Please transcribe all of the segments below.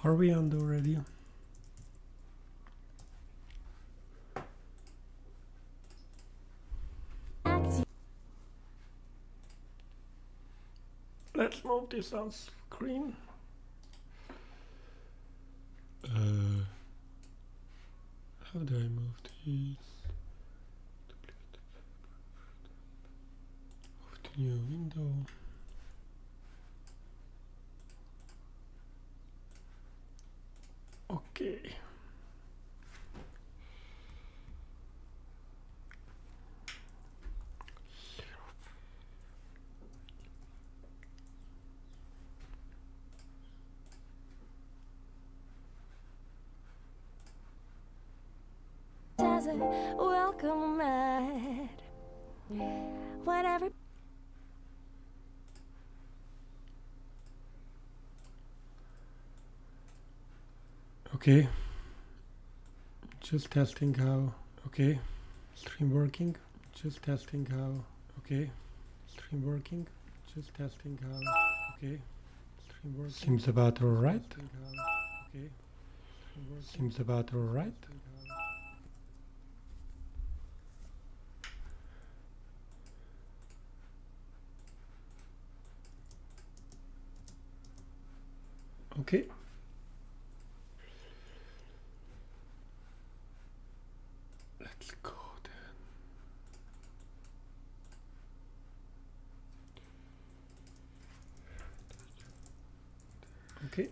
Are we on already? Let's move this on screen. How do I move these? Move to new window. Okay. Welcome at whatever. Okay. Just testing how. Okay. Stream working. Just testing how. Okay. Stream working. Just testing how. Okay. Stream working. Seems about alright. Okay. Seems about alright. Okay. Let's go then. Okay.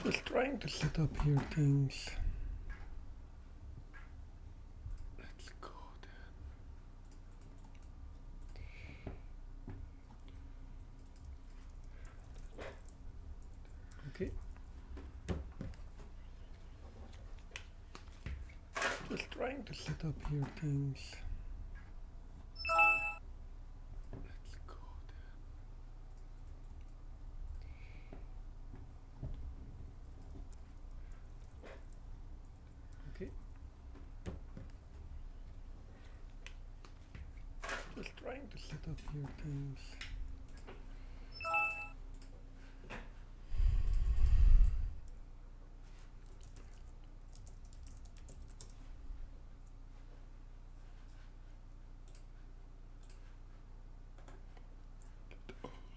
Just trying to set up here things. Let's go then. Okay. Just trying to set up here things. Let's go then. Okay. Just trying to set up here things.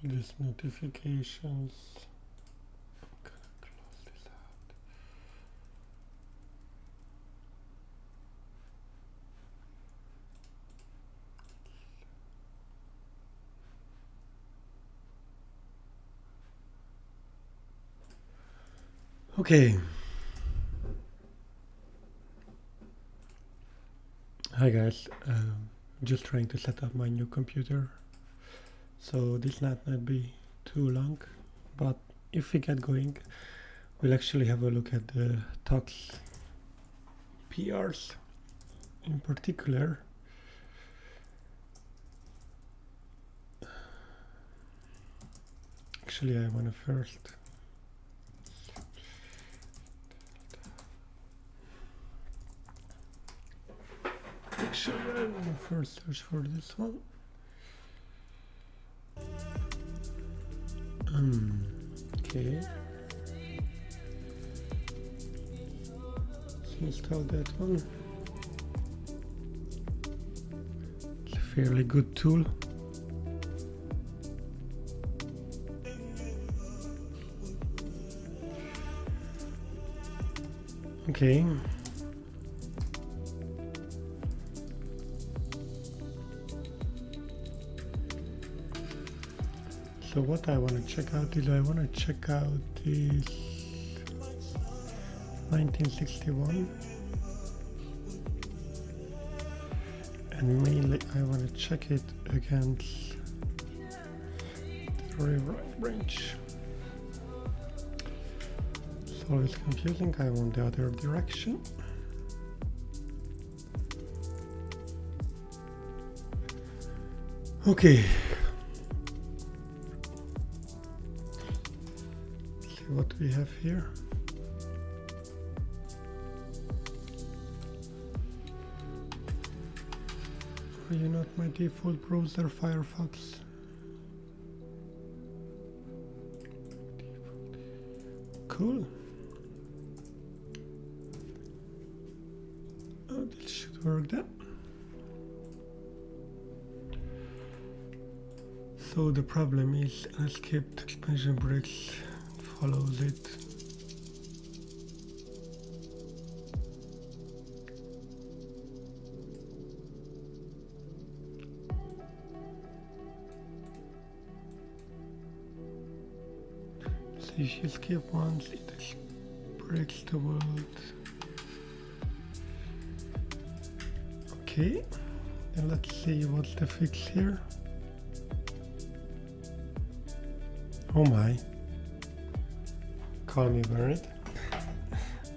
These notifications. I'm gonna close this out. Okay. Hi guys. Just trying to set up my new computer. So this might not be too long, but if we get going, we'll actually have a look at the tox PRs in particular. Actually, I want to first search for this one. Okay. Let's install that one. It's a fairly good tool. Okay. So what I want to check out is I want to check out this 1961, and mainly I want to check it against the right range. It's always confusing. I want the other direction. Okay. What we have here. Are you not my default browser, Firefox? Cool. Oh, this should work then. So the problem is unescaped expansion brakes follows it. So if you skip once, it breaks the world. Okay, then let's see what's the fix here. Oh my, call me worried.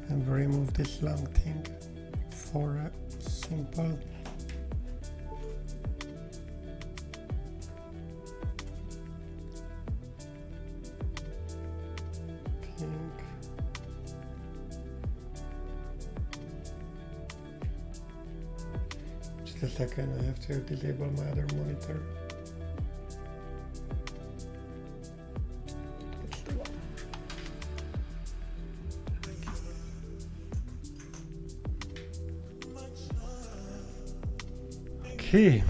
And remove this long thing for a simple thing. Just a second, I have to disable my other monitor. Okay.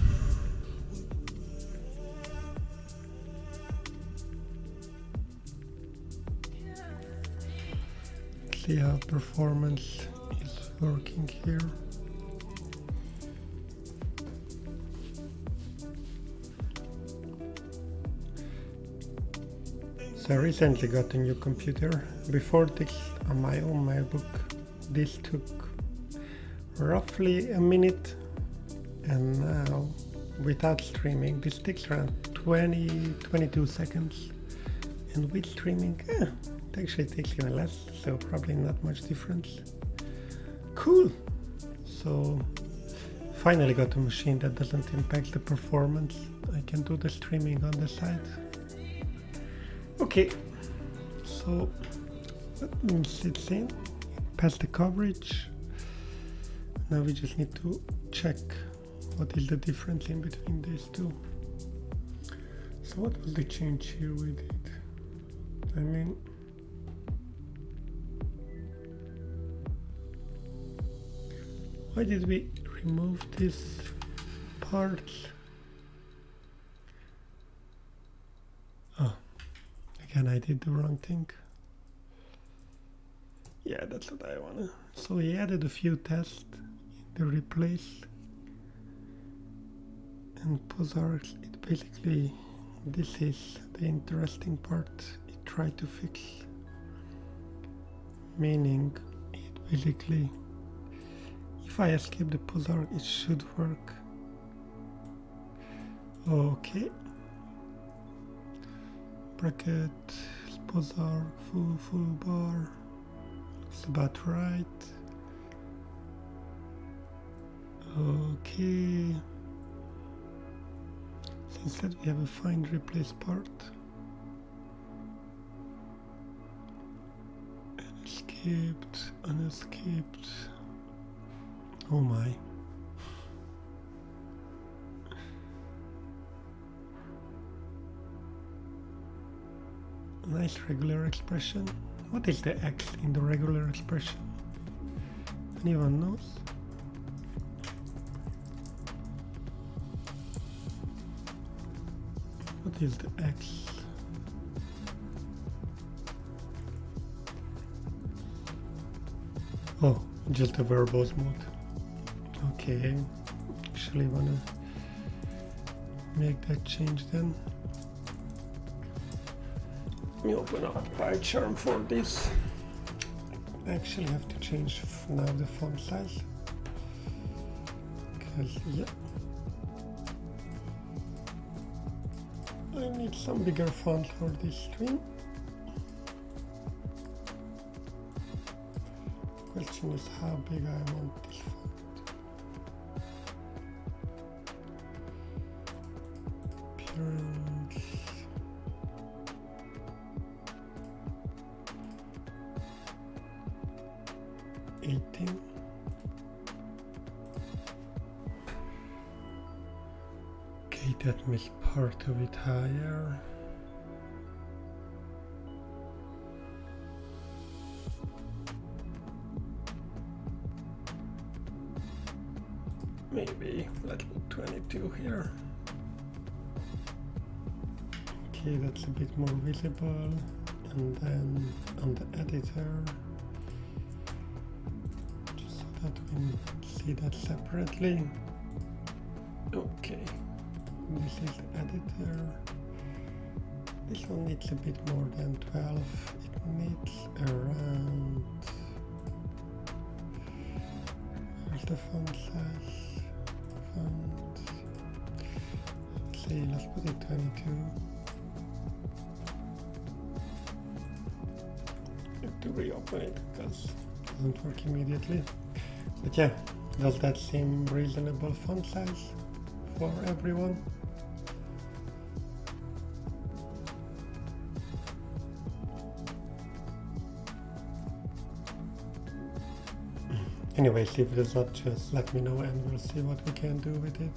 See how performance is working here. So I recently got a new computer. Before this, on my own MacBook, this took roughly a minute. And now, without streaming, this takes around 22 seconds. And with streaming, it actually takes even less, so probably not much difference. Cool! So, finally got a machine that doesn't impact the performance. I can do the streaming on the side. Okay, so that means it's in. Pass the coverage. Now we just need to check what is the difference in between these two. So what was the change here with it? I mean, why did we remove this part? Oh, again I did the wrong thing. Yeah, that's what I wanna. So we added a few tests in the replace and posargs. It basically, this is the interesting part. It tried to fix, meaning it basically, if I escape the posarg, it should work. Okay. Bracket, posarg, full bar. Looks about right. Okay. So instead we have a find replace part. Escaped, unescaped. Oh my. Nice regular expression. What is the X in the regular expression? Anyone knows? What is the X? Oh, just a verbose mode. Okay, actually wanna make that change then. Let me open up PyCharm for this. I actually have to change now the font size. Because, yeah, I need some bigger font for this stream. Question is how big I want this font. Appearance. Okay, that makes part of it higher. Let's put 22 here. Okay, that's a bit more visible. And then on the editor, just so that we see that separately. Okay, this is the editor. This one needs a bit more than 12. It needs around, where's the font size? Font, let's see, let's put it 22. To reopen it because it doesn't work immediately. But yeah, does that seem reasonable font size for everyone? Anyways, if it is not, just let me know and we'll see what we can do with it.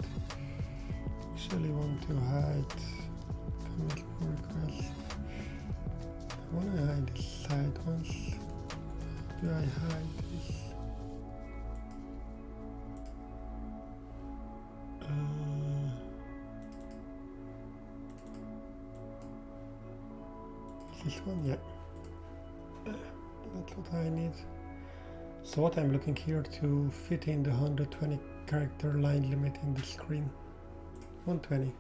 Actually want to hide comment pull request. I want to hide the side ones. How do I hide this? This one, yeah. That's what I need. So what I'm looking here to fit in the 120 character line limit in the screen. 120.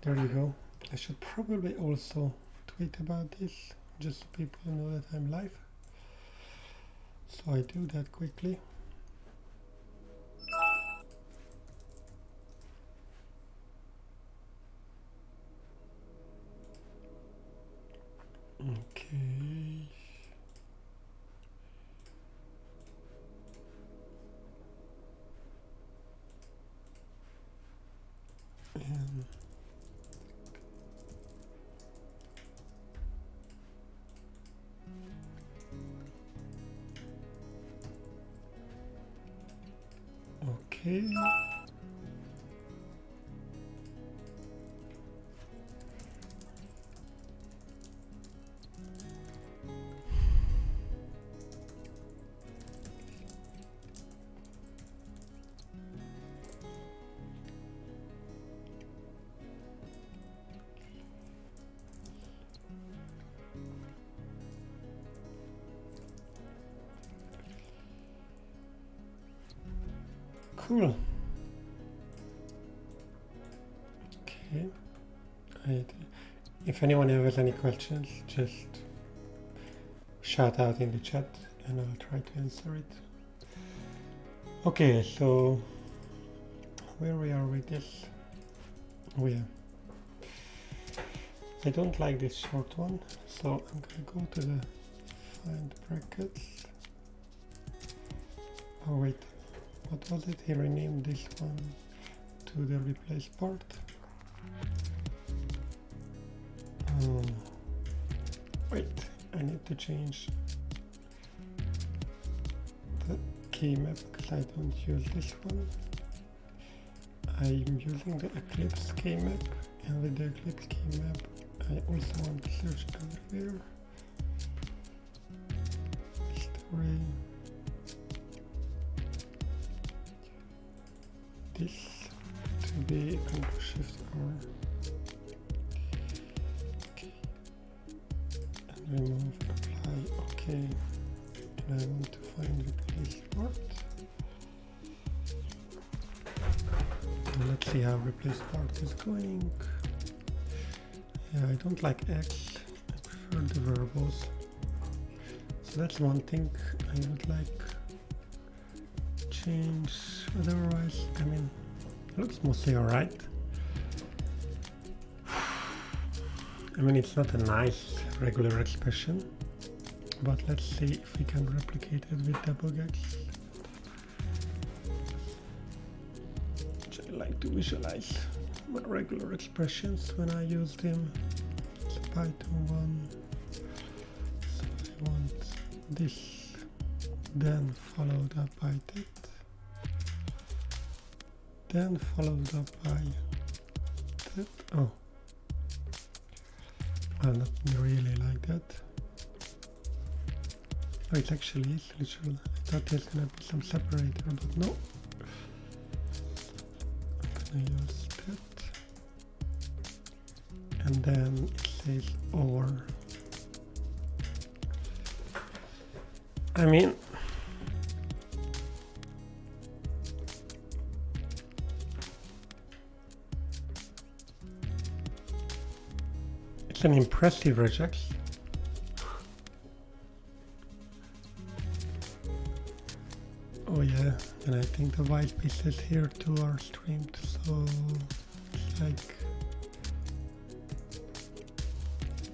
There you go. I should probably also tweet about this, just so people know that I'm live. So I do that quickly. Okay. Okay. Cool. Okay. If anyone has any questions, just shout out in the chat and I'll try to answer it. Okay, so where we are with this? I don't like this short one, so I'm gonna go to the find brackets. Oh wait. What was it? He renamed this one to the replace part. Wait, I need to change the key map because I don't use this one. I'm using the Eclipse key map, and with the Eclipse key map I also want to search everywhere. History. This to be Ctrl+Shift+R. Okay. And remove apply. Okay. And I want to find replace part. And let's see how replace part is going. Yeah, I don't like X. I prefer the verbals. So that's one thing I would like change. Otherwise, I mean, it looks mostly alright. I mean, it's not a nice regular expression, but let's see if we can replicate it with debug X. Which I like to visualize my regular expressions when I use them. It's a Python one. So I want this, then followed up by that. Then followed up by that. Oh, well, not really like that. Oh, it actually is literal. I thought there's gonna be some separator, but no. gonna use that. And then it says or. I mean, it's an impressive regex. Oh yeah, and I think the white pieces here too are streamed, so it's like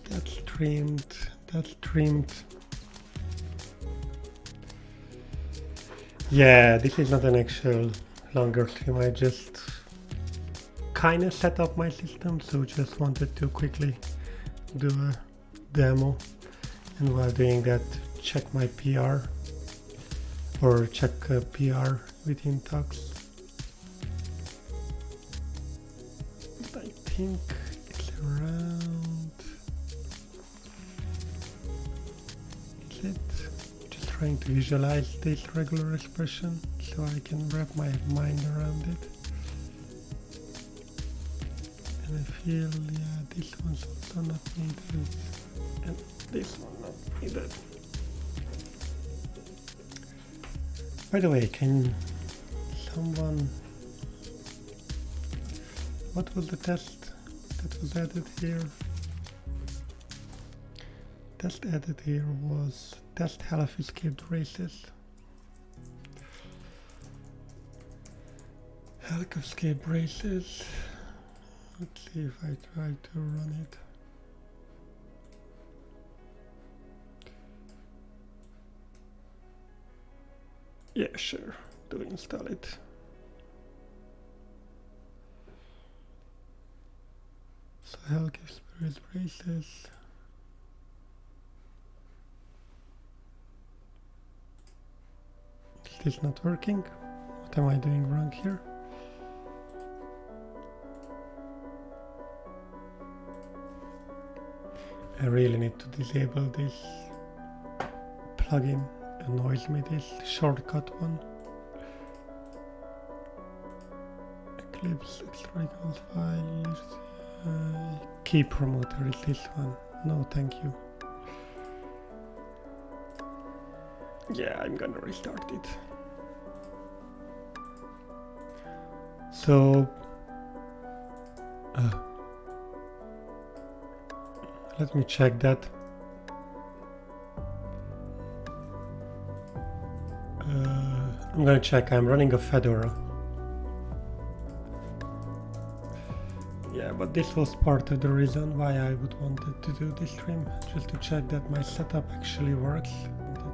that's streamed, that's streamed. Yeah, this is not an actual longer stream. I just kind of set up my system, so just wanted to quickly do a demo, and while doing that check my PR or check PR within tox. But I think it's around, is it? Just trying to visualize this regular expression so I can wrap my mind around it. And I feel, yeah, this one's also not needed, and this one not needed. By the way, can someone, what was the test that was added here? Test added here was test half escaped races. Half escaped races. Let's see if I try to run it. Yeah, sure. Do install it. So Hell gives spirit races. Is this not working? What am I doing wrong here? I really need to disable this plugin. Annoys me, this shortcut one. Eclipse historical file. Key promoter is this one. No, thank you. Yeah, I'm gonna restart it. So let me check that. I'm gonna check. I'm running a Fedora. Yeah, but this was part of the reason why I would wanted to do this stream, just to check that my setup actually works.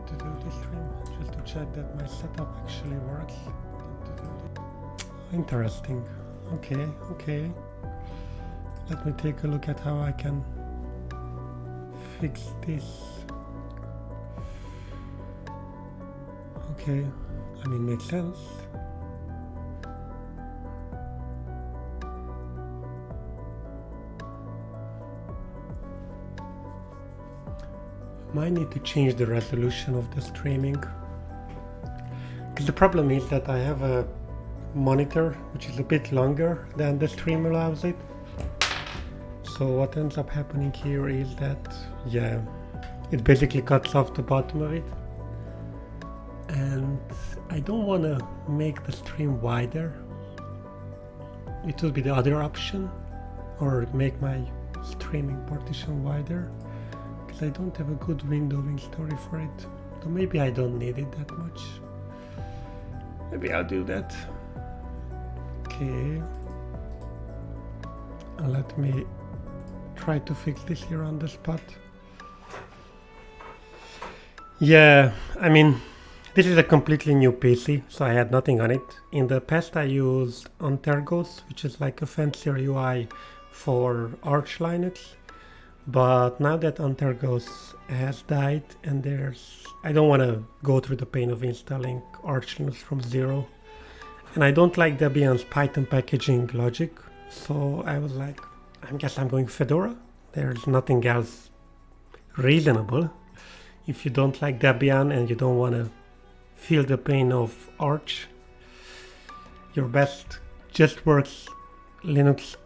To do this stream, just to check that my setup actually works. Interesting. Okay, okay. Let me take a look at how I can fix this. Okay, I mean, makes sense. Might need to change the resolution of the streaming, because the problem is that I have a monitor which is a bit longer than the stream allows it. So what ends up happening here is that, yeah, it basically cuts off the bottom of it, and I don't want to make the stream wider. It would be the other option, or make my streaming partition wider, because I don't have a good windowing story for it. So maybe I don't need it that much. Maybe I'll do that. Okay, let me try to fix this here on the spot. Yeah, I mean, this is a completely new PC, so I had nothing on it. In the past I used Untergos, which is like a fancier UI for Arch Linux. But now that Untergos has died, and I don't want to go through the pain of installing Arch Linux from zero. And I don't like Debian's Python packaging logic, so I was like, I guess I'm going Fedora. There's nothing else reasonable. If you don't like Debian and you don't want to feel the pain of Arch, your best just works Linux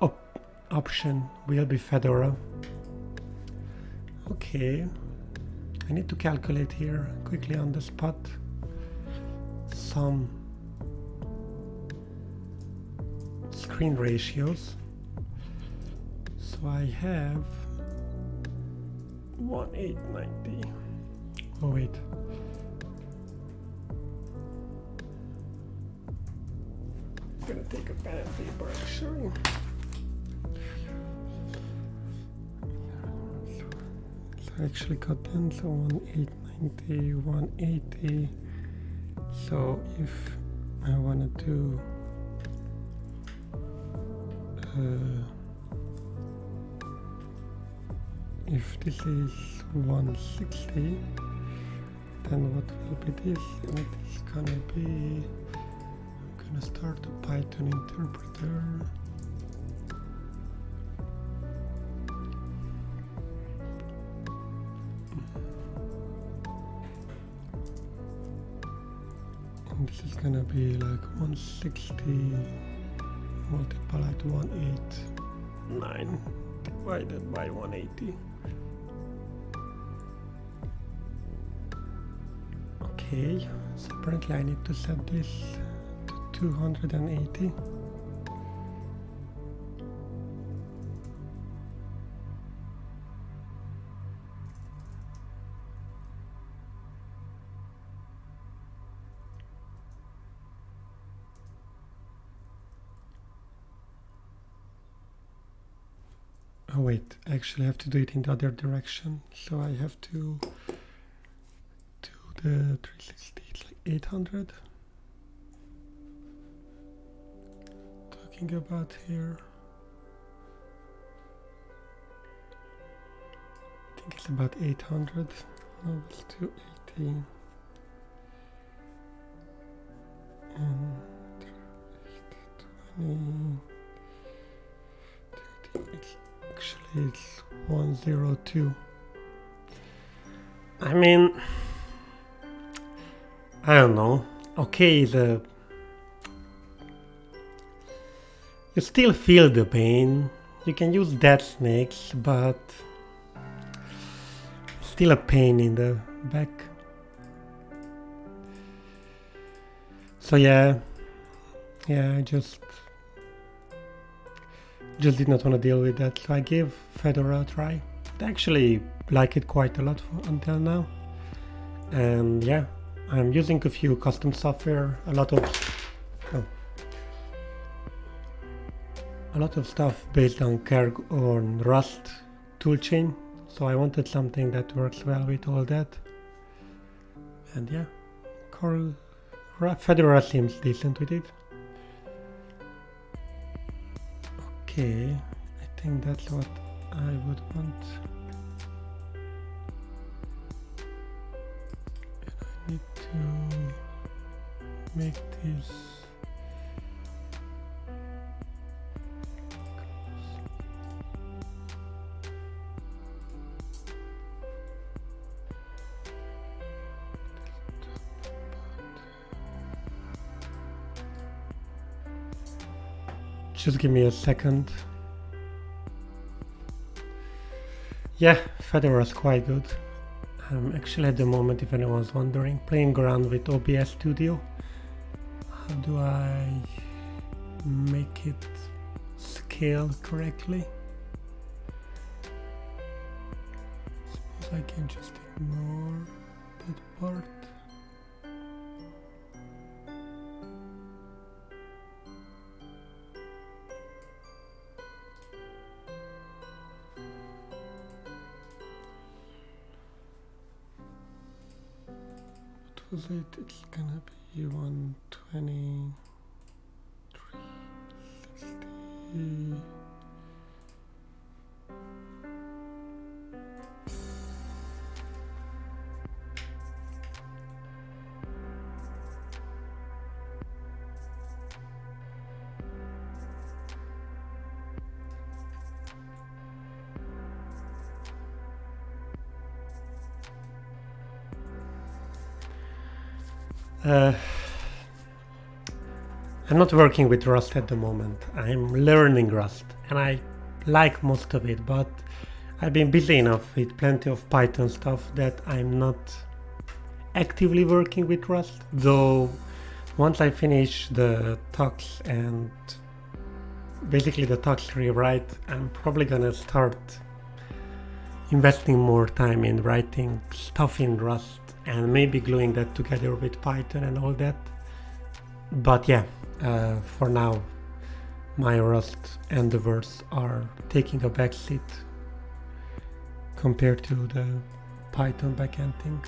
option will be Fedora. Okay, I need to calculate here quickly on the spot some screen ratios. So I have 1890. Oh wait. I'm gonna take a pen and paper actually. So I actually got 10, so 1890, 180. So if I wanna do if this is 160, then what will be this? And it is gonna be, I'm gonna start a Python interpreter. And this is gonna be like 160 multiplied 189 divided by 180. Okay, so apparently I need to set this to 280. Oh wait, I actually have to do it in the other direction. So I have to do the 360, it's like 800. Talking about here. I think it's about 800. No, it's 280. And 20. It's actually it's 102. I mean, I don't know. Okay, you still feel the pain. You can use dead snakes, but still a pain in the back. So yeah, I just did not want to deal with that, so I gave Fedora a try. I actually like it quite a lot until now. And yeah, I'm using a few custom software, a lot of stuff based on Rust toolchain. So I wanted something that works well with all that. And yeah, Fedora seems decent with it. Okay, I think that's what I would want. And I need to make this just give me a second. Yeah, Fedora is quite good. I'm actually at the moment, if anyone's wondering, playing around with OBS Studio. How do I make it scale correctly? Suppose I can just ignore that part. Was it? It's gonna be 120, 360. I'm not working with Rust at the moment. I'm learning Rust and I like most of it, but I've been busy enough with plenty of Python stuff that I'm not actively working with Rust. Though once I finish the tox and basically the tox rewrite, I'm probably gonna start investing more time in writing stuff in Rust and maybe gluing that together with Python and all that. But yeah, for now, my Rust endeavors are taking a backseat compared to the Python backend thing.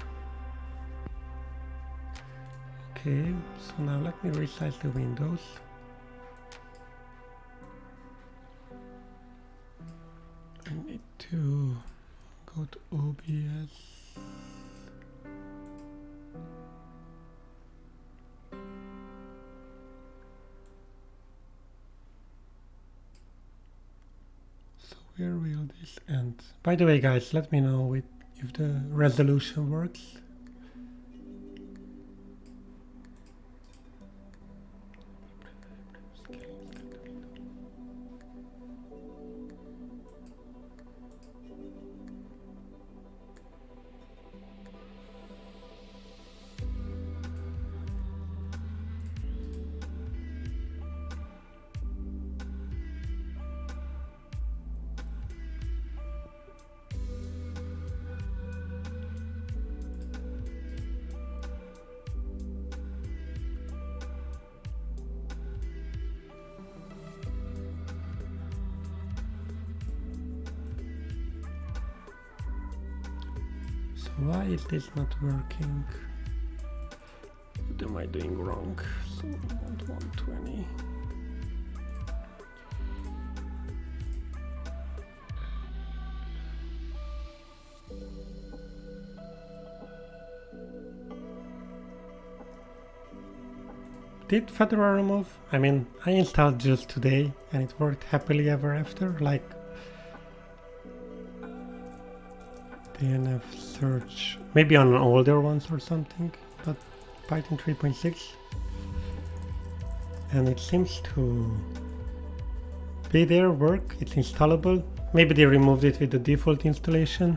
Okay, so now let me resize the windows. I need to go to OBS. So where will this end? By the way, guys, let me know if the resolution works. Why is this not working? What am I doing wrong? So I want 120. Did Fedora remove? I mean, I installed just today and it worked happily ever after, like DNF search, maybe on older ones or something, but Python 3.6, and it seems to be there, work, it's installable. Maybe they removed it with the default installation,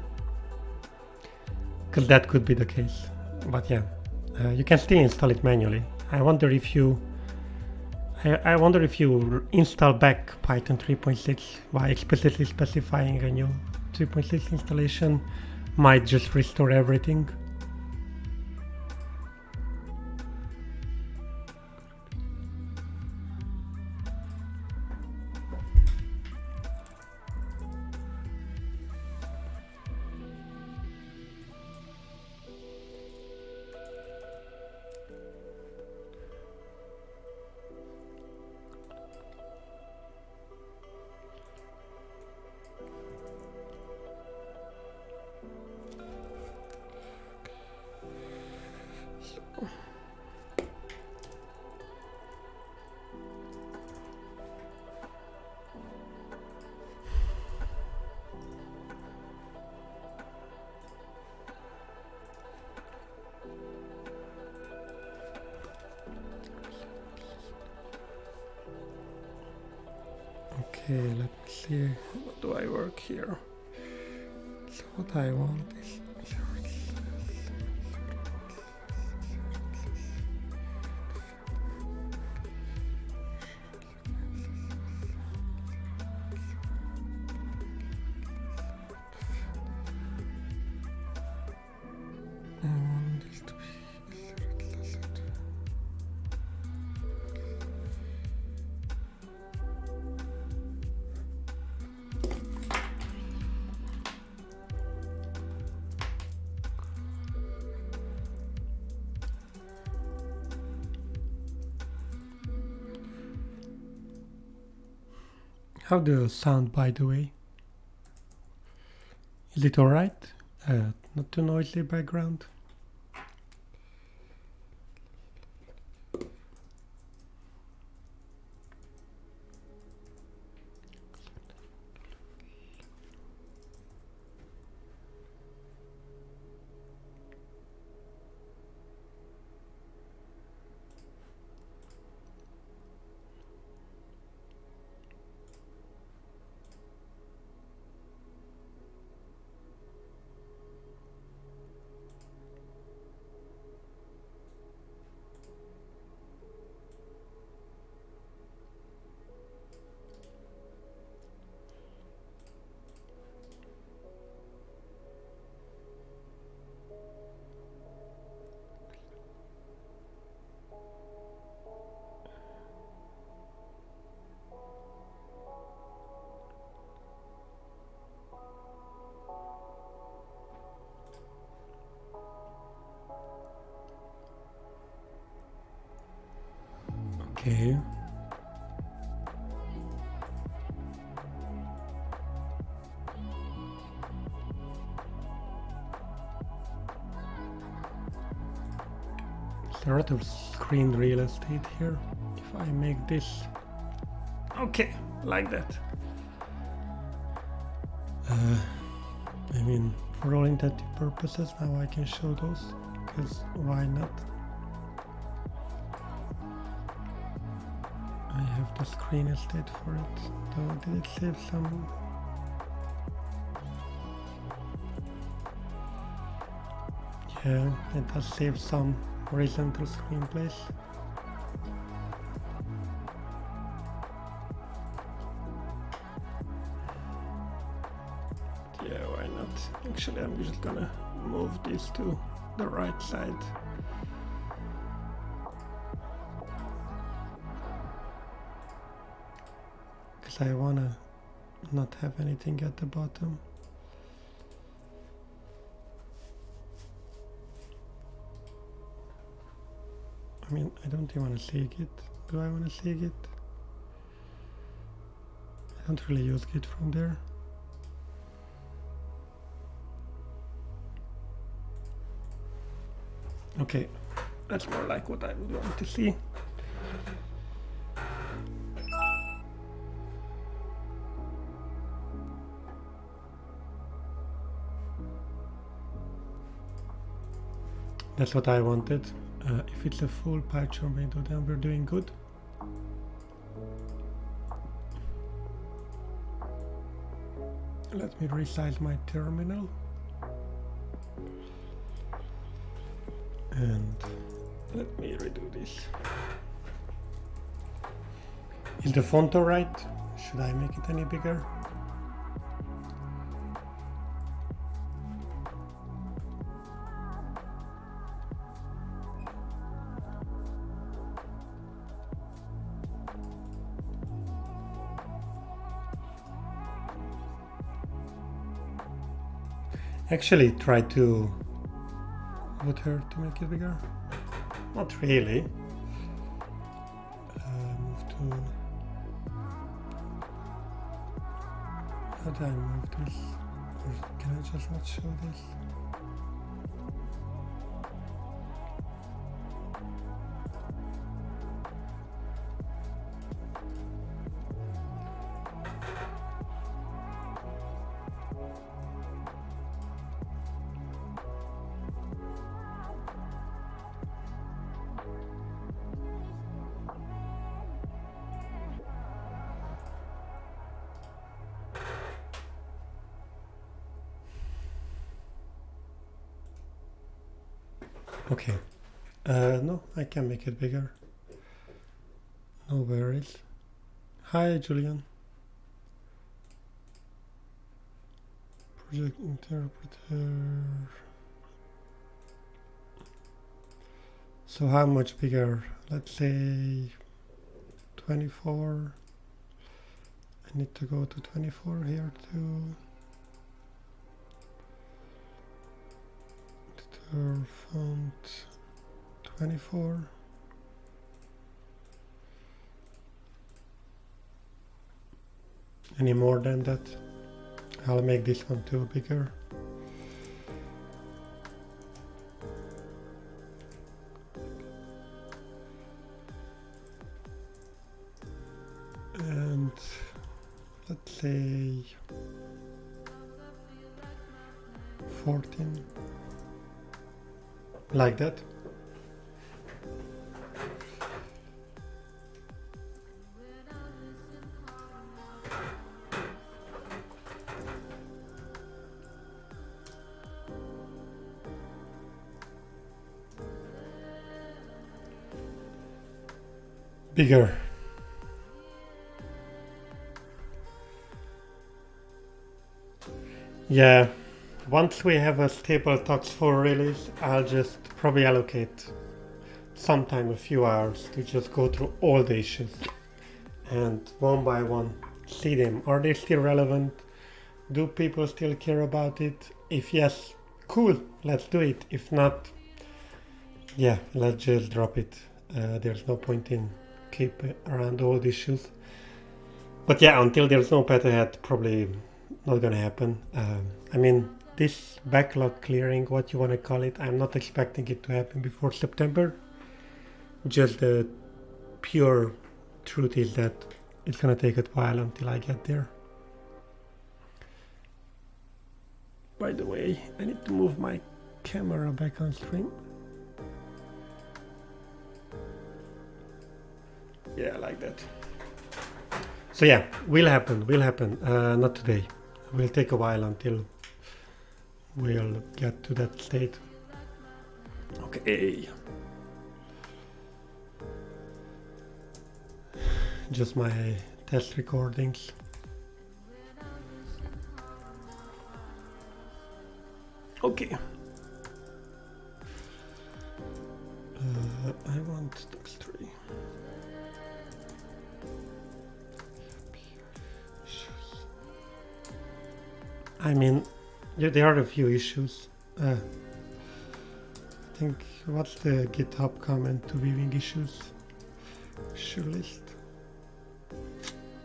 because that could be the case, but yeah, you can still install it manually. I wonder if you install back Python 3.6 by explicitly specifying a new 3.6 installation might just restore everything. Okay, let's see, what do I work here? So what I want is I want this to be How the sound, by the way? Is it alright? Not too noisy background? Okay. There's a lot of screen real estate here. If I make this, okay, like that. I mean, for all intents and purposes, now I can show those, because why not? I have the screen estate for it. Though, did it save some? Yeah, it does save some horizontal screenplays. Yeah, why not? Actually, I'm just gonna move this to the right side. Because I wanna not have anything at the bottom. I mean, I don't even want to see Git. Do I want to see Git? I don't really use Git from there. Okay, that's more like what I would want to see. That's what I wanted. If it's a full Python window, then we're doing good. Let me resize my terminal. And let me redo this. Is the font alright? Should I make it any bigger? Actually, try to put her to make it bigger. Not really. Move to. How do I move this? Or can I just not show this? Okay. No, I can make it bigger. No worries. Hi, Julian. Project interpreter. So how much bigger? Let's say 24. I need to go to 24 here too. Font 24. Any more than that? I'll make this one too bigger. And let's say 14. Like that. Bigger. Yeah, once we have a stable tox.4 release, I'll just probably allocate sometime a few hours to just go through all the issues and one by one see them. Are they still relevant? Do people still care about it? If yes, cool, let's do it. If not, yeah, let's just drop it. There's no point in keep around old issues. But yeah, until there's no path ahead, probably not gonna happen. I mean, this backlog clearing, what you want to call it, I'm not expecting it to happen before September. Just the pure truth is that it's gonna take a while until I get there. By the way, I need to move my camera back on stream. Yeah, like that. So yeah, will happen. Not today. Will take a while until we'll get to that state. Okay. Just my test recordings. Okay. I want tox.ini. I mean, yeah, there are a few issues. I think, what's the GitHub comment to viewing issues? Issue list.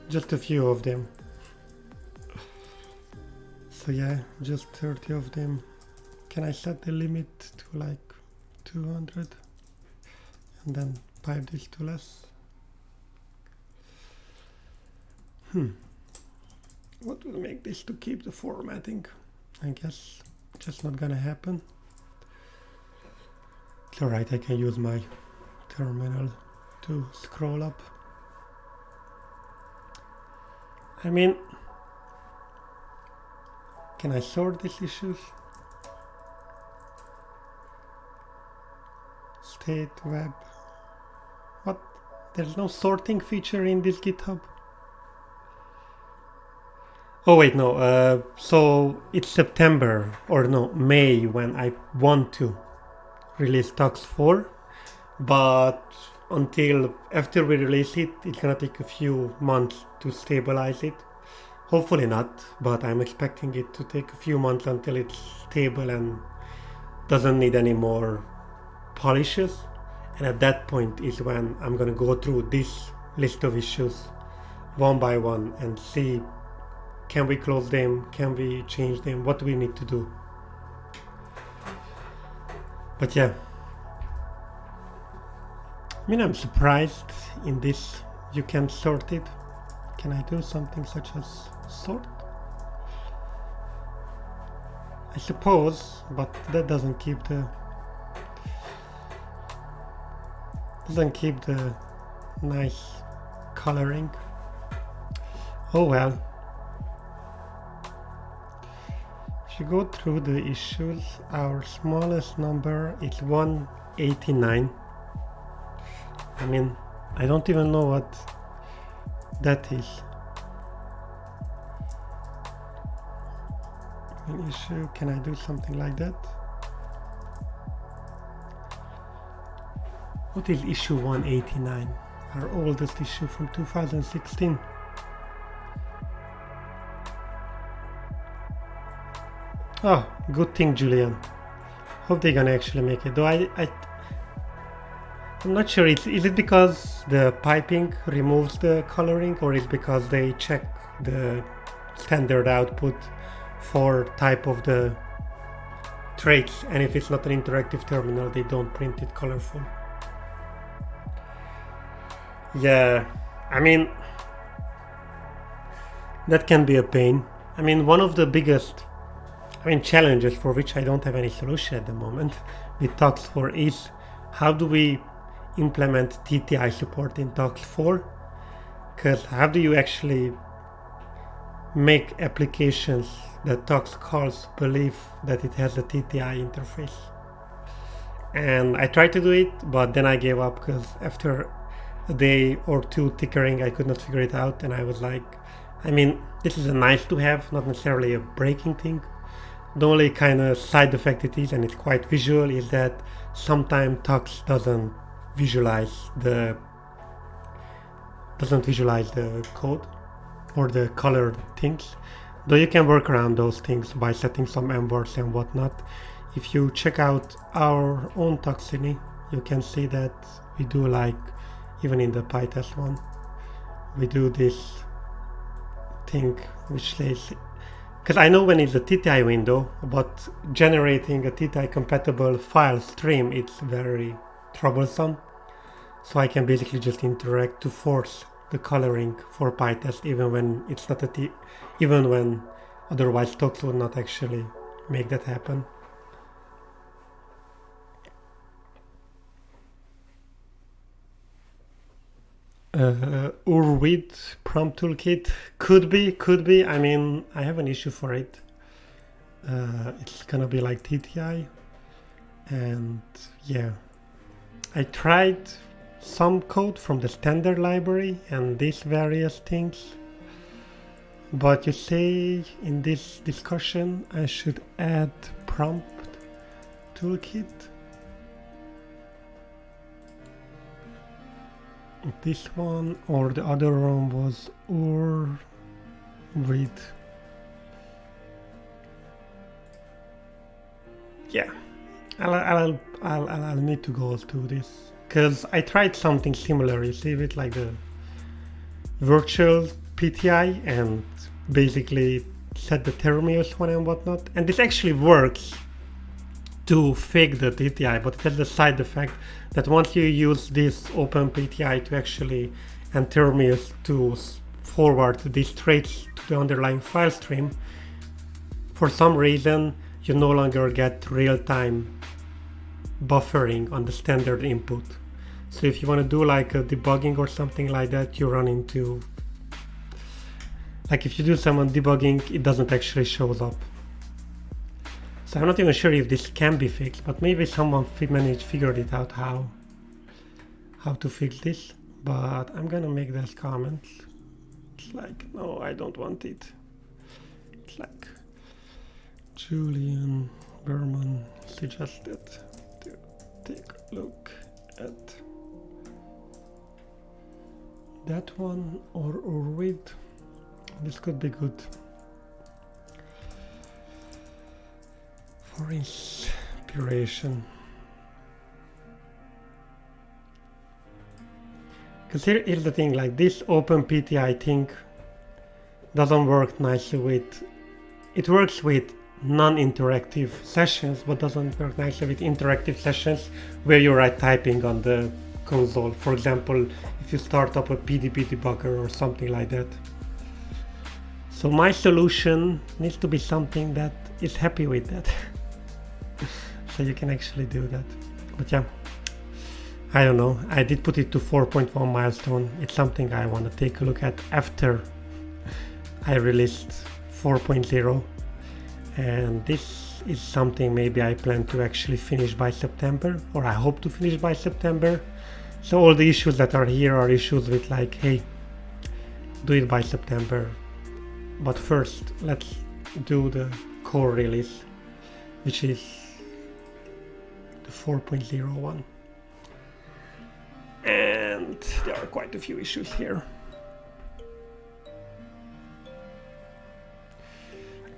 Just a few of them. So yeah, just 30 of them. Can I set the limit to like 200? And then pipe this to less? What will make this to keep the formatting? I guess just not gonna happen. It's alright, I can use my terminal to scroll up. I mean, can I sort these issues? State, web. What? There's no sorting feature in this GitHub? Oh wait, no, so it's September, or no, May, when I want to release tox.4, but until after we release it, it's gonna take a few months to stabilize it. Hopefully not, but I'm expecting it to take a few months until it's stable and doesn't need any more polishes. And at that point is when I'm gonna go through this list of issues one by one and see, can we close them? Can we change them? What do we need to do? But yeah, I mean, I'm surprised in this you can sort it. Can I do something such as sort? I suppose, but that doesn't keep the nice coloring. Oh well. If you go through the issues, our smallest number is 189. I mean, I don't even know what that is. An issue, can I do something like that? What is issue 189? Our oldest issue from 2016. Oh, good thing, Julian. Hope they're gonna actually make it. Though I'm not sure. Is it because the piping removes the coloring, or is it because they check the standard output for type of the traits, and if it's not an interactive terminal, they don't print it colorful? Yeah, I mean, that can be a pain. I mean, one of the biggest challenges for which I don't have any solution at the moment with tox.4 is how do we implement TTI support in tox.4? Because how do you actually make applications that tox calls believe that it has a TTI interface? And I tried to do it, but then I gave up because after a day or two tinkering, I could not figure it out, and I was like, I mean, this is a nice to have, not necessarily a breaking thing. The only kind of side effect it is, and it's quite visual, is that sometimes tox doesn't visualize the code or the colored things. Though you can work around those things by setting some M-words and whatnot. If you check out our own tox.ini, you can see that we do like even in the PyTest one. We do this thing which says, because I know when it's a TTI window, but generating a TTI compatible file stream, it's very troublesome. So I can basically just interact to force the coloring for PyTest even when it's not even when otherwise Tox would not actually make that happen. Urwid prompt toolkit could be. I mean, I have an issue for it. It's gonna be like TTI, and yeah, I tried some code from the standard library and these various things, but you say in this discussion I should add prompt toolkit. This one or the other one was with, yeah, I'll need to go through this because I tried something similar. You see it like the virtual PTI and basically set the Termius one and whatnot, and this actually works to fake the TTI, but it has the side effect that once you use this open PTI to actually and Termius to forward these traits to the underlying file stream, for some reason you no longer get real-time buffering on the standard input. So if you want to do like a debugging or something like that, you run into, like if you do some debugging, it doesn't actually shows up. So I'm not even sure if this can be fixed, but maybe someone figured it out how to fix this. But I'm gonna make that comment. It's like, no, I don't want it. It's like Julian Berman suggested to take a look at that one or read. This could be good for inspiration. Because here's the thing, like this open PTI thing doesn't work nicely with, it works with non-interactive sessions, but doesn't work nicely with interactive sessions where you're typing on the console. For example, if you start up a PDB debugger or something like that. So my solution needs to be something that is happy with that. So you can actually do that. But yeah, I don't know. I did put it to 4.1 milestone. It's something I want to take a look at after I released 4.0. And this is something maybe I plan to actually finish by September, or I hope to finish by September. So all the issues that are here are issues with like, hey, do it by September. But first, let's do the core release, which is the 4.0 one. And there are quite a few issues here.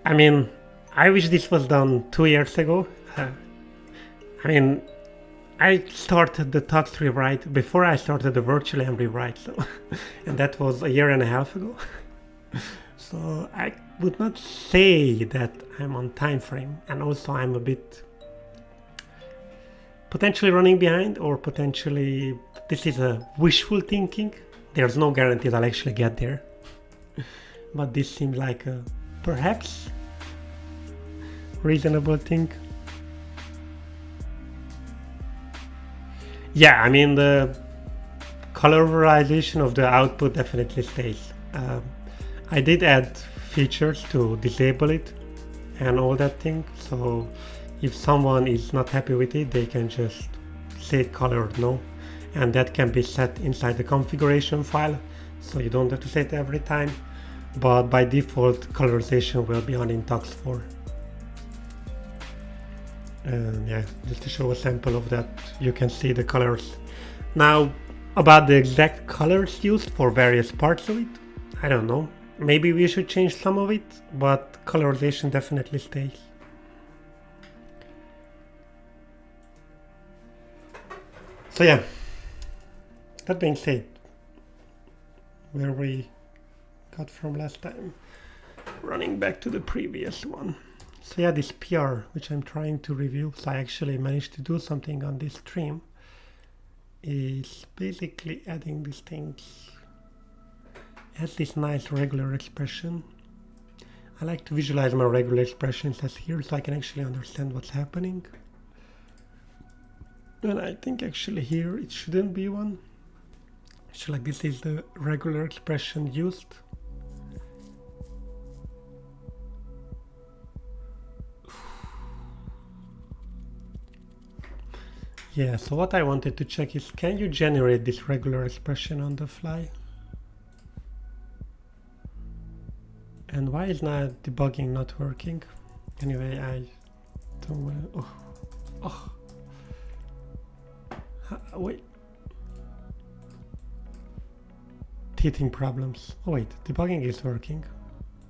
I mean, I wish this was done 2 years ago. I mean, I started the tox rewrite before I started the virtual M rewrite, so and that was a year and a half ago. So I would not say that I'm on time frame, and also I'm a bit potentially running behind, or potentially this is a wishful thinking. There's no guarantee I'll actually get there, but this seems like a perhaps reasonable thing. Yeah, I mean the colorization of the output definitely stays. I did add features to disable it and all that thing, so if someone is not happy with it, they can just say colored no, and that can be set inside the configuration file, so you don't have to say it every time, but by default colorization will be on in tox 4. And yeah, just to show a sample of that, you can see the colors. Now, about the exact colors used for various parts of it, I don't know. Maybe we should change some of it, but colorization definitely stays. So yeah, that being said, where we got from last time, running back to the previous one. So yeah, this PR, which I'm trying to review, so I actually managed to do something on this stream, is basically adding these things. It has this nice regular expression. I like to visualize my regular expressions as here so I can actually understand what's happening. And I think actually here it shouldn't be one. So like this is the regular expression used. Yeah, so what I wanted to check is, can you generate this regular expression on the fly? And why is not debugging not working? Anyway, I don't want to... wait. Teething problems. Oh wait, debugging is working.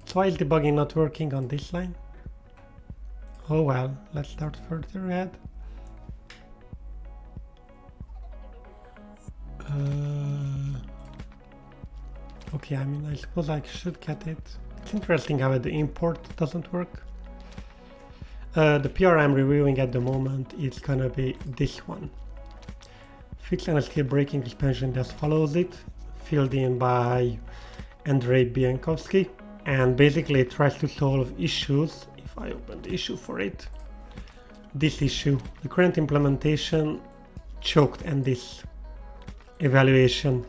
So why is debugging not working on this line? Oh well, let's start further ahead. Okay, I mean, I suppose I should get it. It's interesting how the import doesn't work. The PR I'm reviewing at the moment is gonna be this one. Fixed and escape breaking expansion that follows it, filled in by Andrei Biankowski, and basically it tries to solve issues. If I open the issue for it, this issue, the current implementation choked on this evaluation,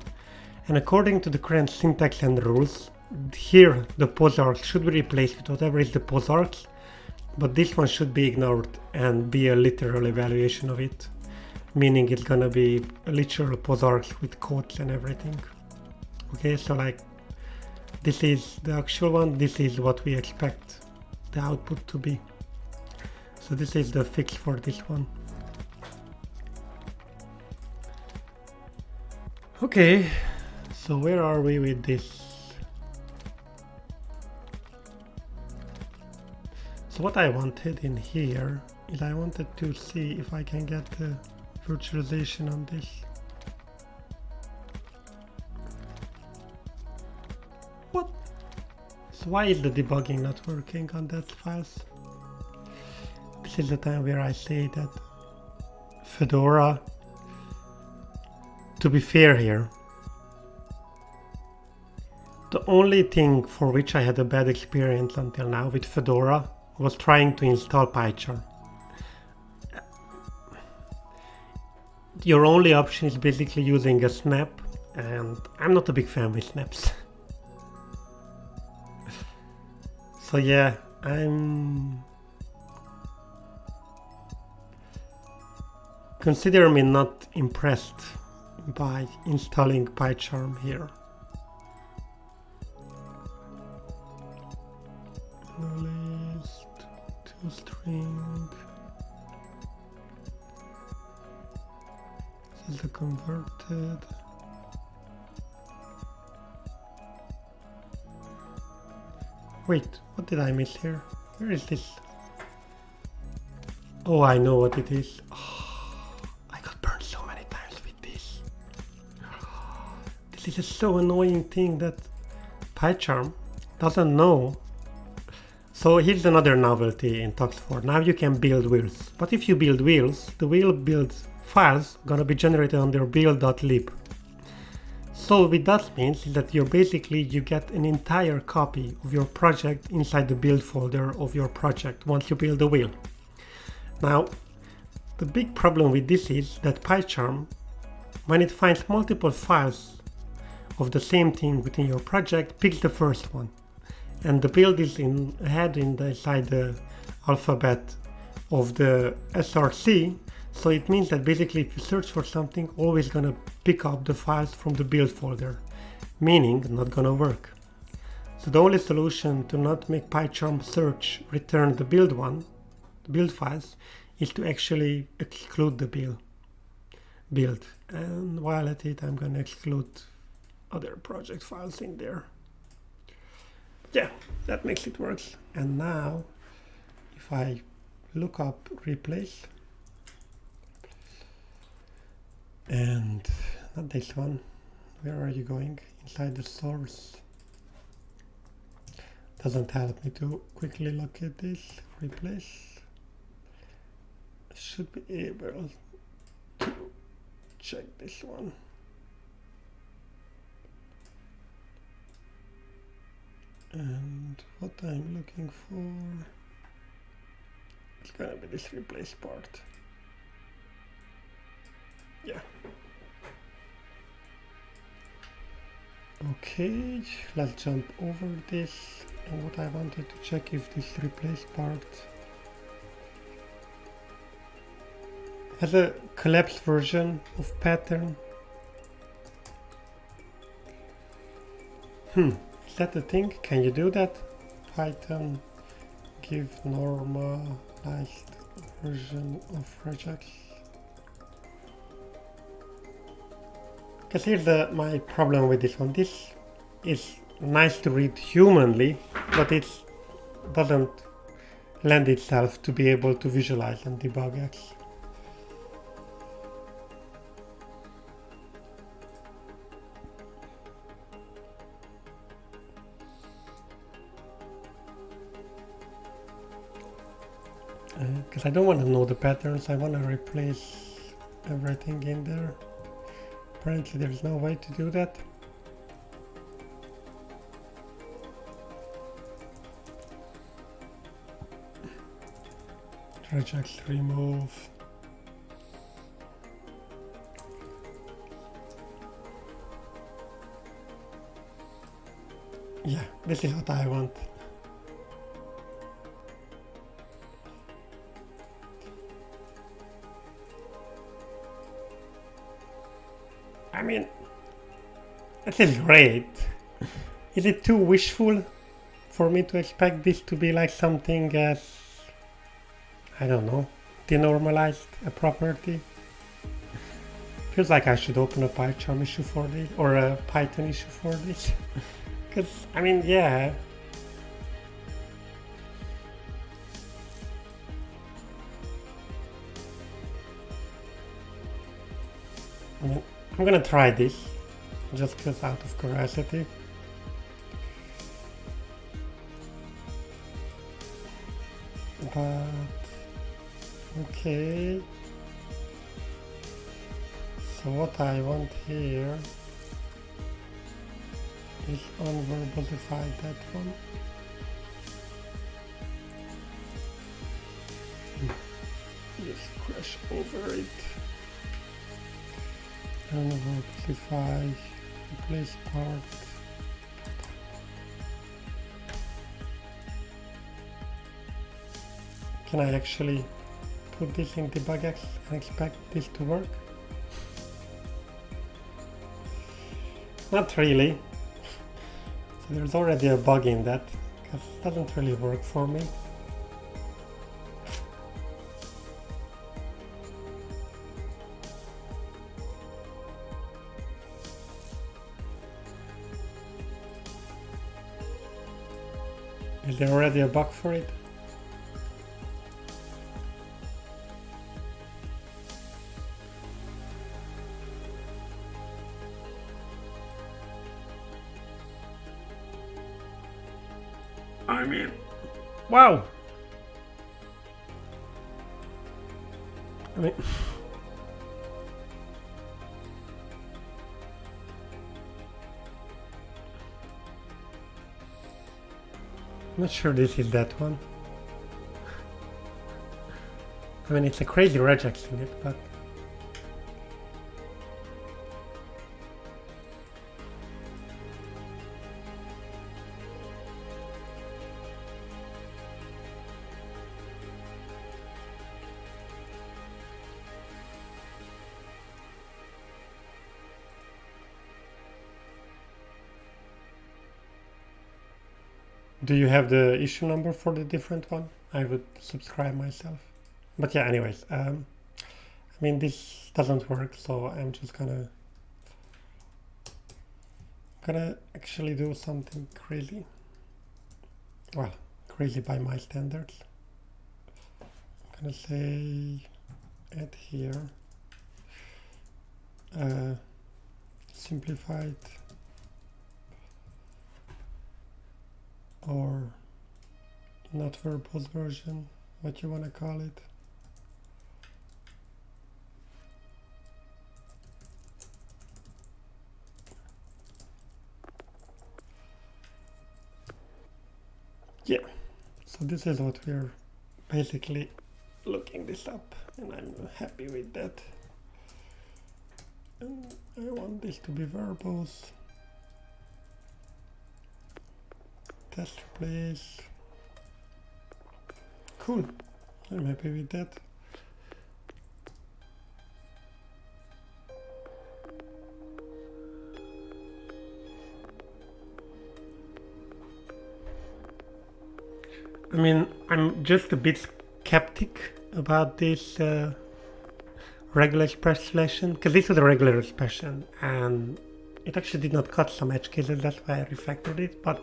and according to the current syntax and rules, here the pose arcs should be replaced with whatever is the pose arcs, but this one should be ignored and be a literal evaluation of it, meaning it's gonna be a literal pose arcs with quotes and everything. Okay, so like this is the actual one, this is what we expect the output to be. So this is the fix for this one. Okay, so where are we with this? So what I wanted in here is I wanted to see if I can get the virtualization on this. What? So why is the debugging not working on that files? This is the time where I say that Fedora, to be fair here, the only thing for which I had a bad experience until now with Fedora was trying to install PyCharm. Your only option is basically using a snap, and I'm not a big fan with snaps. So yeah, consider me not impressed by installing PyCharm here. List to string. This is the converted. Wait, what did I miss here? Where is this? Oh, I know what it is. Oh, I got burned so many times with this. This is a so annoying thing that PyCharm doesn't know. So here's another novelty in tox.4. Now you can build wheels. But if you build wheels, the wheel build files gonna be generated under build.lib. So what that means is that you get an entire copy of your project inside the build folder of your project once you build the wheel. Now, the big problem with this is that PyCharm, when it finds multiple files of the same thing within your project, picks the first one. And the build is inside the alphabet of the src, so it means that basically if you search for something, always gonna pick up the files from the build folder, meaning not gonna work. So the only solution to not make PyCharm search return the build files, is to actually exclude the build. And while at it, I'm gonna exclude other project files in there. Yeah, that makes it work. And now, if I look up replace, and Not this one. Where are you going? Inside the source. Doesn't help me to quickly locate this. Replace. Should be able to check this one. And what I'm looking for, it's gonna be this replace part. Yeah. Okay, let's jump over this. And what I wanted to check if this replace part has a collapsed version of pattern. Is that the thing? Can you do that? Python give normalized version of regex. Because here's my problem with this one. This is nice to read humanly, but it doesn't lend itself to be able to visualize and debug X. Because I don't want to know the patterns, I want to replace everything in there. Apparently there's no way to do that. Regex remove. Yeah, this is what I want. I mean, this is great. Is it too wishful for me to expect this to be like something as, I don't know, denormalized a property? Feels like I should open a PyCharm issue for this, or a Python issue for this. Because, I mean, yeah. I mean, I'm gonna try this, just because out of curiosity. But, okay. So what I want here is unverbalify that one. Just crash over it. Unverbalify, replace part. Can I actually put this in debugX and expect this to work? Not really. So there's already a bug in that, because it doesn't really work for me. Is there already a bug for it? I mean, wow! I mean, I'm not sure this is that one. I mean, it's a crazy regex in it, but do you have the issue number for the different one? I would subscribe myself. But yeah, anyways, I mean, this doesn't work, so I'm just gonna actually do something crazy. Well, crazy by my standards. I'm gonna say add here simplified or not verbose version, what you want to call it. Yeah, so this is what we're basically looking this up, and I'm happy with that. And I want this to be verbose. Test replace. Cool, I'm happy with that. I mean, I'm just a bit skeptic about this regular expression, because this was a regular expression and it actually did not cut some edge cases, that's why I refactored it. But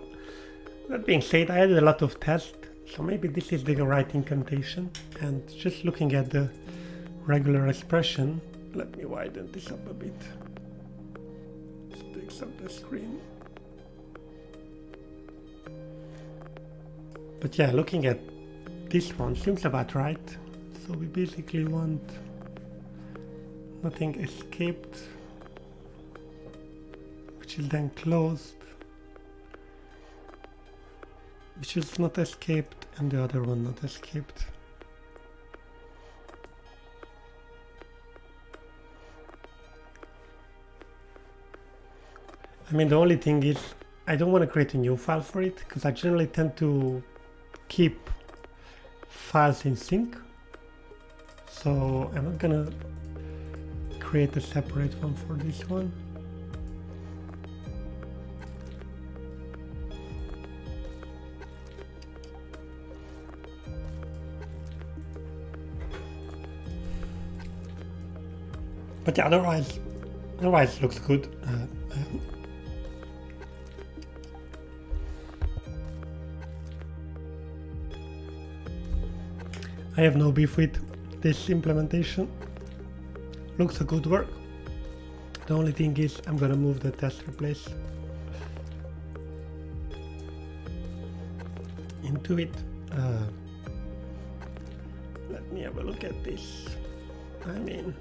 that being said, I added a lot of tests, so maybe this is the right incantation. And just looking at the regular expression, let me widen this up a bit. This takes up the screen. But yeah, looking at this one seems about right. So we basically want nothing escaped, which is then closed, which is not escaped, and the other one not escaped. I mean, the only thing is I don't want to create a new file for it, because I generally tend to keep files in sync. So I'm not gonna create a separate one for this one. But yeah, otherwise it looks good. I have no beef with this implementation. Looks a good work. The only thing is I'm gonna move the test replace into it. Let me have a look at this. I mean,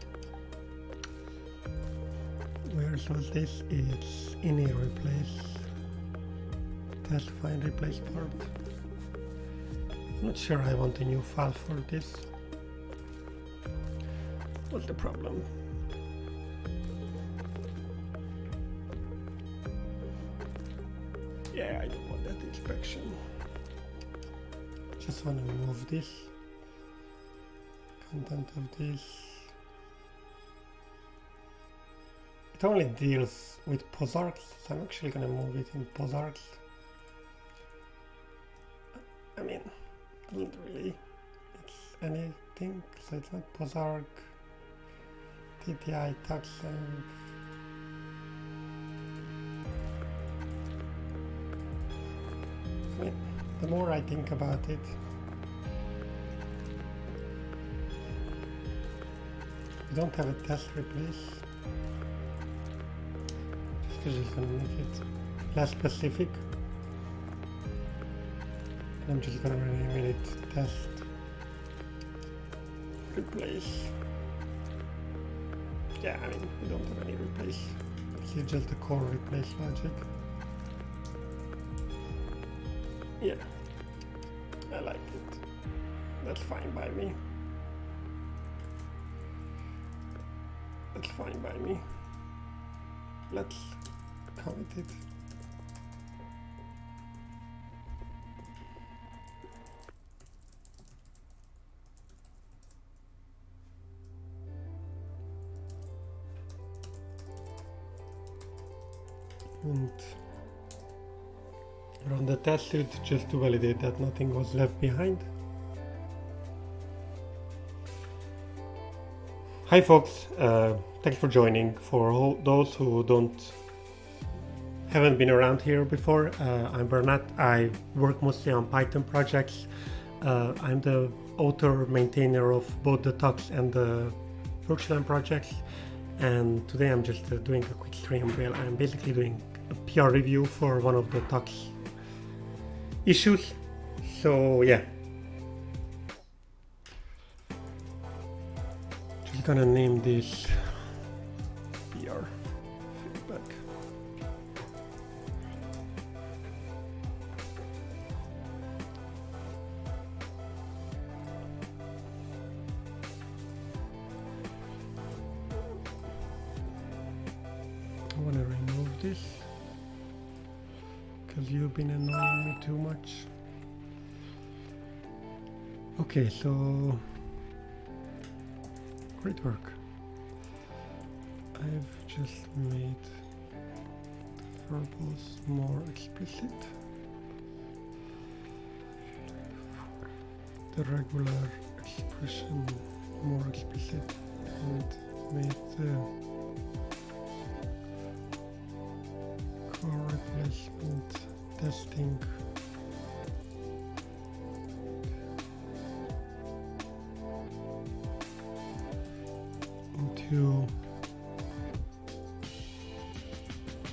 where was this? It's ini replace test find replace part. Not sure I want a new file for this. What's the problem? Yeah, I don't want that inspection. Just want to move this. Content of this. It only deals with posarcs, so I'm actually going to move it in posarcs. I mean, doesn't really, it's anything, so it's not posarc, TTI, tox, and I mean, the more I think about it, we don't have a test replace, just because it's going to make it less specific. I'm just gonna rename it test replace. Yeah, I mean, we don't have any replace. It's just the core replace logic. Yeah, I like it. That's fine by me. That's fine by me. Let's commit it. And run the test suite just to validate that nothing was left behind. Hi folks, thanks for joining. For those who haven't been around here before, I'm Bernat. I work mostly on Python projects. I'm the author maintainer of both the tox and the virtualenv projects, And today I'm just doing a quick stream where I'm basically doing a PR review for one of the tox issues. So yeah, just gonna name this PR feedback. I want to remove this because you've been annoying me too much. Okay, so great work. I've just made the verbals more explicit. The regular expression more explicit and made the core replacement testing into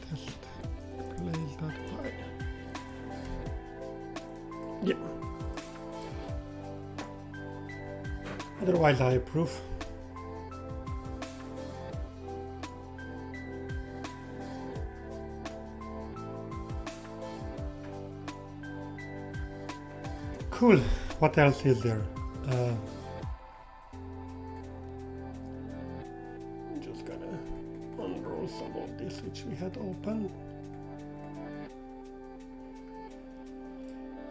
test place.py. Yeah. Otherwise I approve. Cool. What else is there? I'm just gonna unroll some of this which we had open.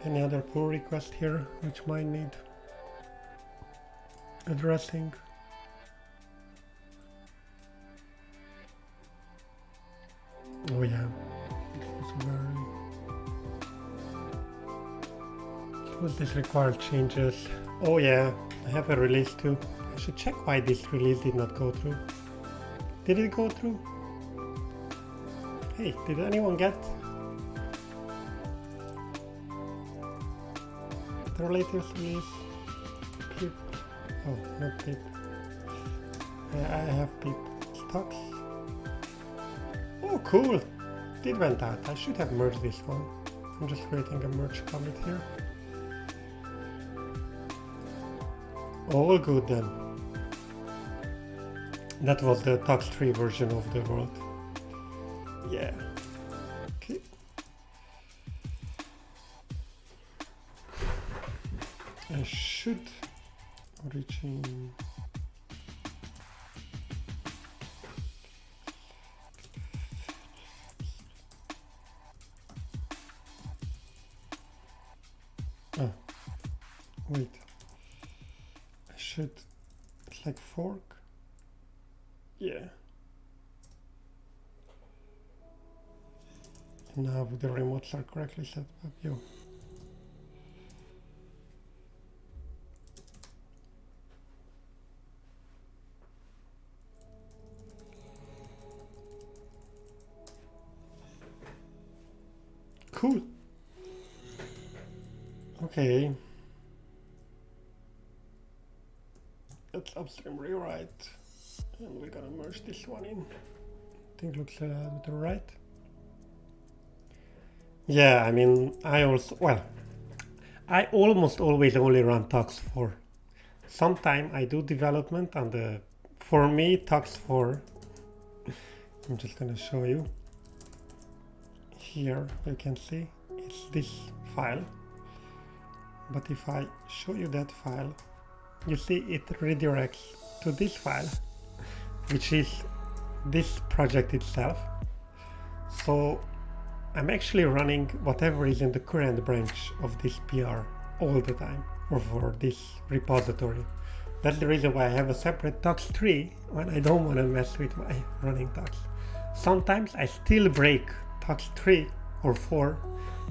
Any other pull request here which might need addressing? Oh yeah, it was very. Suppose this required changes. Oh yeah, I have a release too. I should check why this release did not go through. Did it go through? Hey, did anyone get the latest release? Pip. Oh, not pip. I have pip stocks. Oh, cool. It went out. I should have merged this one. I'm just creating a merge commit here. All good then. That was the tox.3 version of the world. Yeah. Okay. I should origin. Oh, wait. I should. It's like fork. Yeah. And now the remotes are correctly set up. Yo. Cool. Okay. Let's upstream rewrite. And we're gonna merge this one in. I think looks to the right. Yeah, I mean, I almost always only run tox4. Sometimes I do development on the, for me, tox4. I'm just gonna show you. Here you can see it's this file. But if I show you that file, you see it redirects to this file, which is this project itself. So I'm actually running whatever is in the current branch of this PR all the time, or for this repository. That's the reason why I have a separate tox.3 when I don't want to mess with my running tox. Sometimes I still break tox.3 or 4,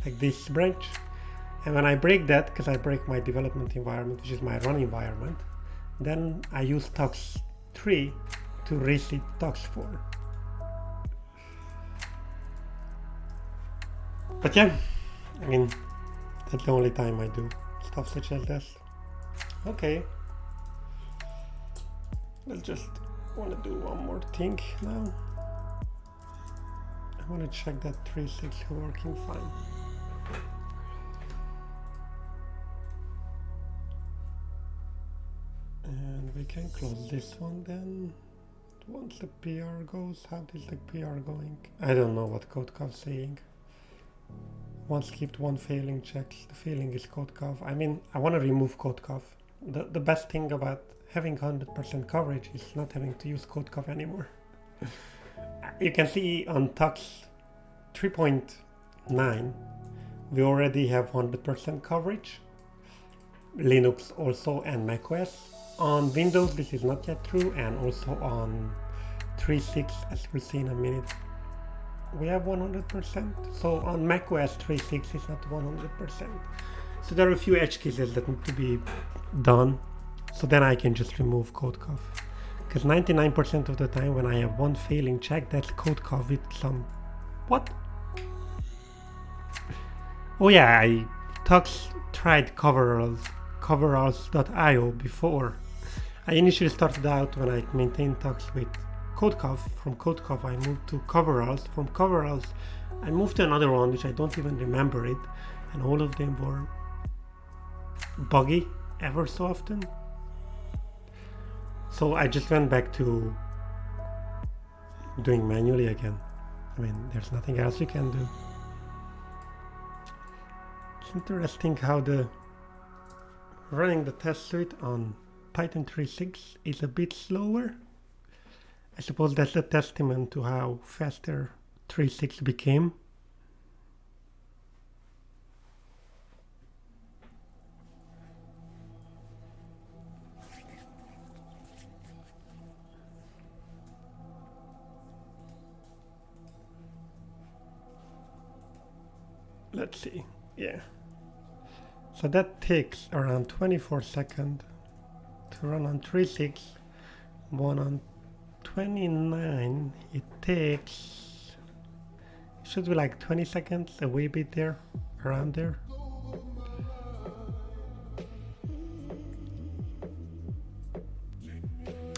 like this branch. And when I break that, because I break my development environment, which is my run environment, then I use tox.3 to reset tox4. But yeah, I mean, that's the only time I do stuff such as this. Okay. Let's just want to do one more thing now. I want to check that 3.6 working fine. And we can close this one then. Once the PR goes, how is the PR going? I don't know what CodeCov is saying. One skipped, one failing checks. The failing is CodeCov. I mean, I want to remove CodeCov. The best thing about having 100% coverage is not having to use CodeCov anymore. You can see on tox 3.9, we already have 100% coverage. Linux also and macOS. On Windows, this is not yet true, and also on 3.6, as we'll see in a minute, we have 100%. So on macOS 3.6 is not 100%. So there are a few edge cases that need to be done. So then I can just remove CodeCov. Because 99% of the time when I have one failing check, that's CodeCov with some... What? Oh yeah, I tried coveralls.io before. I initially started out when I maintained Tox with CodeCov. From CodeCov I moved to Coveralls. From Coveralls I moved to another one which I don't even remember it, and all of them were buggy ever so often. So I just went back to doing manually again. I mean, there's nothing else you can do. It's interesting how running the test suite on Python 3.6 is a bit slower. I suppose that's a testament to how faster 3.6 became. Let's see, yeah. So that takes around 24 seconds to run on 3.6. One on 29, it takes, should be like 20 seconds, a wee bit there, around there.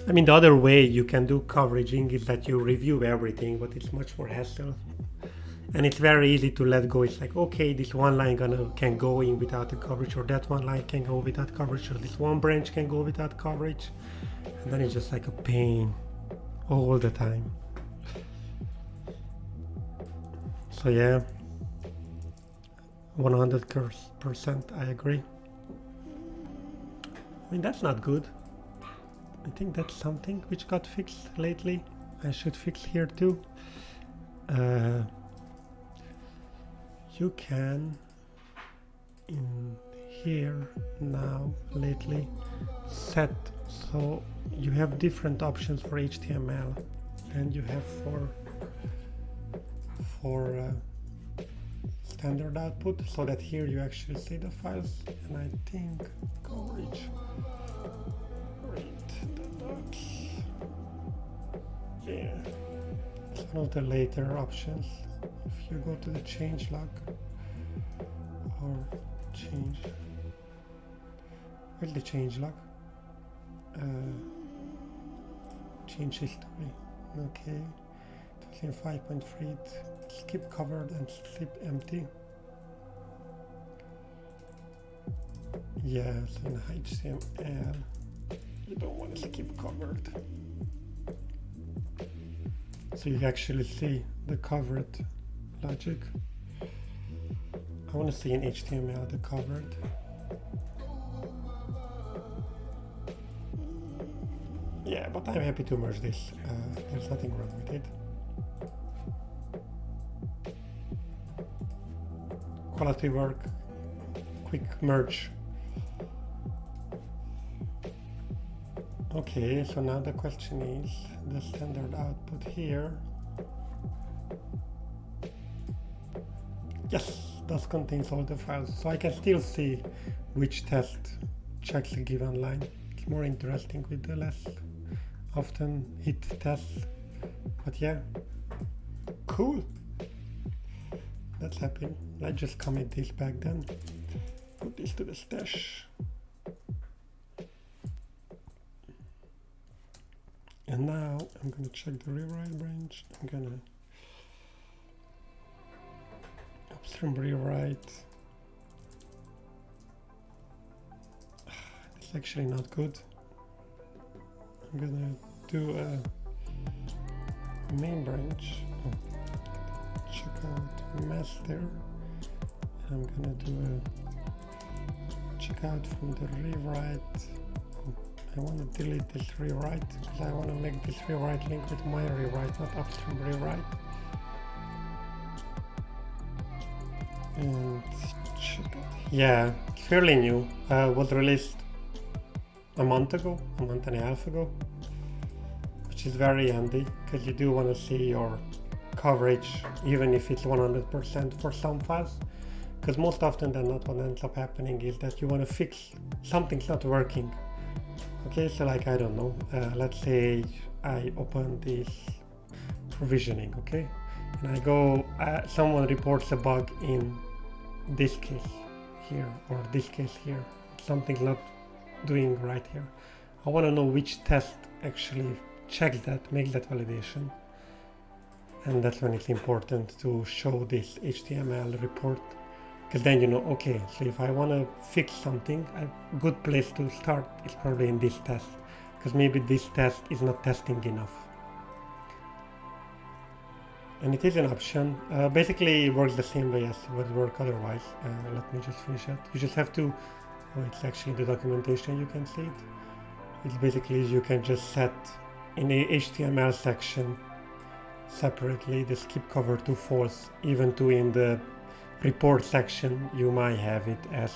I mean, the other way you can do coveraging is that you review everything, but it's much more hassle. And it's very easy to let go. It's like, okay, this one line can go in without the coverage, or that one line can go without coverage, or this one branch can go without coverage. And then it's just like a pain all the time. So yeah, 100% I agree. I mean, that's not good. I think that's something which got fixed lately. I should fix here too. You can in here now lately set, so you have different options for HTML and you have for standard output, so that here you actually see the files. And I think coverage read the docs, yeah, it's one of the later options. If you go to the change log or change, where's the change log? Change history. Okay, it was in 5.3. Skip covered and skip empty. Yeah, so in HTML you don't want to skip covered. So you actually see the covered logic. I want to see in HTML the covered. Yeah, but I'm happy to merge this. There's nothing wrong with it. Quality work, quick merge. Okay, so now the question is the standard output here. Yes, does contains all the files, so I can still see which test checks a given line. It's more interesting with the less often hit tests, but yeah, cool. That's happy. Let's just commit this back then. Put this to the stash. And now I'm gonna check the rewrite branch. I'm gonna upstream rewrite. It's actually not good. I'm gonna do a main branch. Check out master. I'm gonna do a check out from the rewrite. I want to delete this rewrite because I want to make this rewrite link with my rewrite, not upstream rewrite. And check it. Yeah, fairly new. Was released a month and a half ago, which is very handy because you do want to see your coverage, even if it's 100% for some files. Because most often than not, what ends up happening is that you want to fix something's not working. Okay, so like, I don't know, let's say I open this provisioning, okay, and I go, someone reports a bug in this case here, or this case here, something's not doing right here. I want to know which test actually checks that, makes that validation, and that's when it's important to show this HTML report. Because then you know, okay, so if I want to fix something, a good place to start is probably in this test, because maybe this test is not testing enough. And it is an option. Basically, it works the same way as it would work otherwise. Let me just finish it. You just have to, oh, it's actually the documentation, you can see it. It's basically, you can just set in the HTML section separately the skip cover to false, even to in the report section you might have it as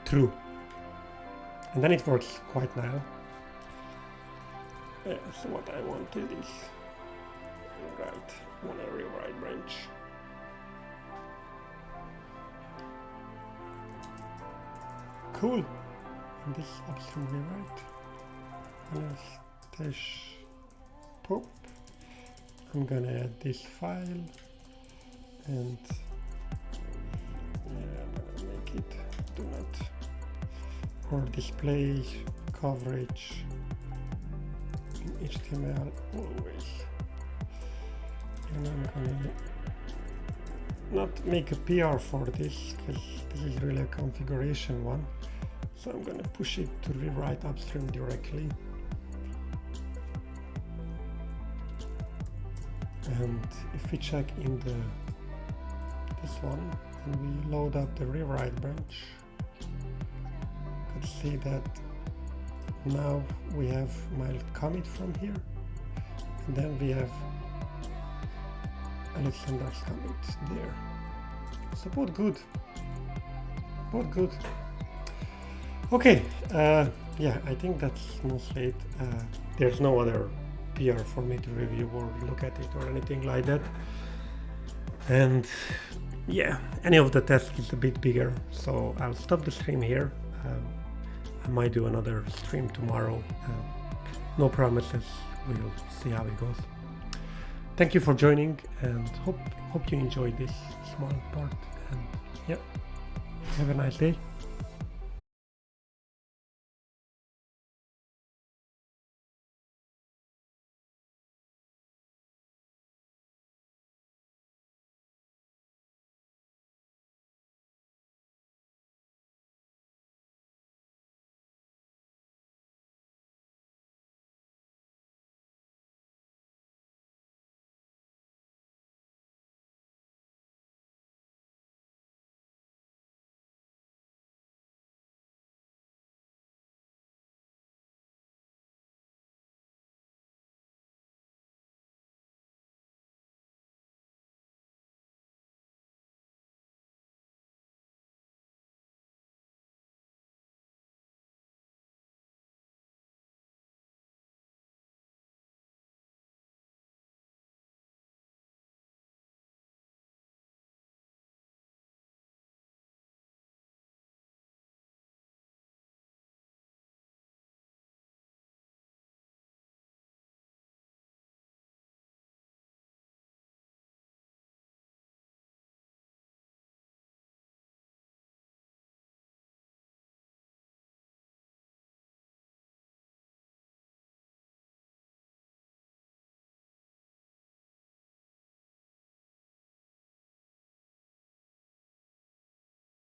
true, and then it works quite well. So what I wanted is rewrite branch. Cool. And this upstream rewrite. Stash pop. I'm gonna add this file and it do not or display coverage in HTML always, and I'm gonna not make a PR for this because this is really a configuration one, so I'm gonna push it to rewrite upstream directly. And if we check in this one and we load up the rewrite branch, you can see that now we have my commit from here, and then we have Alexander's commit there. So both good. Okay, yeah, I think that's mostly it. There's no other PR for me to review or look at it or anything like that. And yeah, any of the tests is a bit bigger, so I'll stop the stream here. I might do another stream tomorrow. No promises, we'll see how it goes. Thank you for joining, and hope you enjoyed this small part, and yeah, have a nice day.